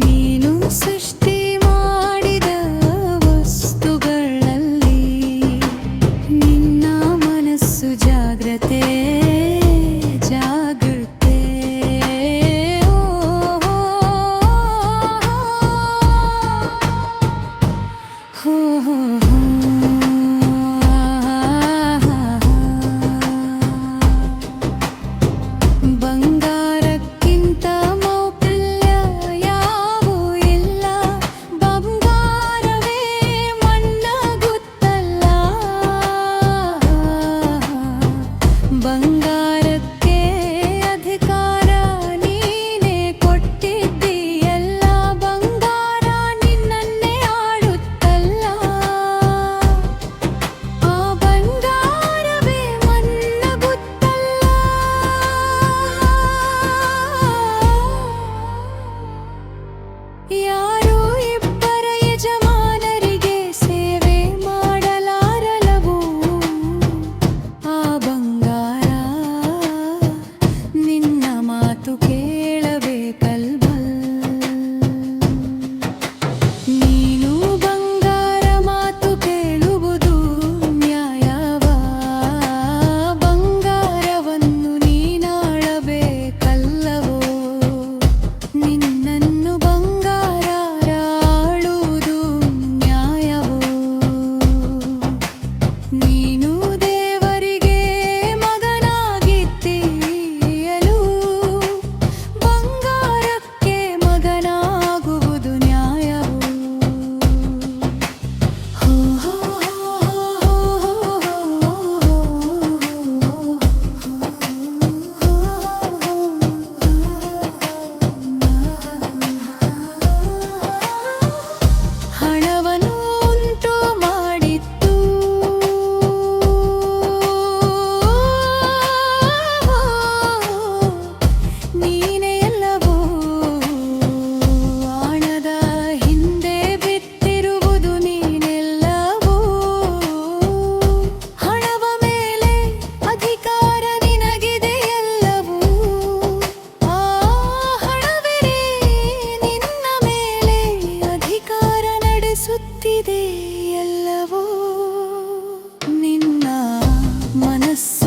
ನೀನು ಸೃಷ್ಟಿ ಮಾಡಿದ ವಸ್ತುಗಳಲ್ಲಿ ನಿನ್ನ ಮನಸ್ಸು ಜಾಗೃತೆ ಬಂಗಾರಕ್ಕಿಂತ ಮೌಲ್ಯ ಯಾವೂ ಇಲ್ಲ, ಬಂಗಾರವೇ ಮಣ್ಣಾಗುತ್ತಲ್ಲ. ಬಂಗಾರಕ್ಕೆ ಅಧಿಕಾರ ನೀನೇ ಕೊಟ್ಟಿದ್ದೀಯಲ್ಲ, ಬಂಗಾರ ನಿನ್ನನ್ನೇ ಆಡುತ್ತಲ್ಲ. ಆ ಬಂಗಾರವೇ ಮಣ್ಣಾಗುತ್ತಲ್ಲ. ಯಾರೋ ಇಬ್ಬರ ಯಜಮಾನರಿಗೆ ಸೇವೆ ಮಾಡಲಾರಲವು, ಆ ಬಂಗಾರ ನಿನ್ನ ಮಾತು ಕೇಳಬೇಕಲ್ವಲ್. ನೀನು ಬಂಗಾರ ಮಾತು ಕೇಳುವುದು ನ್ಯಾಯವಾ? ಬಂಗಾರವನ್ನು ನೀನಾಳಬೇಕಲ್ಲವೋ? ನಿನ್ನನ್ನು ಬಂಗಾರ ಆಳುವುದು ನ್ಯಾಯವೋ? ನೀನು ದೇವರಿಗೆ ಮಗನಾಗಿದ್ದೀಯಲು, ಬಂಗಾರಕ್ಕೆ ಮಗನಾಗುವುದು ನ್ಯಾಯವೋ? ಹಣವನ್ನು ಉಂಟು ಮಾಡಿತ್ತು ನೀನೇ ಅಲ್ಲವೋ? ಹಣದ ಹಿಂದೆ ಬಿತ್ತಿರುವುದು ನೀನೆಲ್ಲವೋ? ಹಣವ ಮೇಲೆ ಅಧಿಕಾರ ನಿನಗಿದೆಯಲ್ಲವೋ? ಆ ಹಣವೇ ನಿನ್ನ ಮೇಲೆ ಅಧಿಕಾರ ನಡೆಸುತ್ತಿದೆ ಎಲ್ಲವೋ? ನಿನ್ನ ಮನಸ್ಸು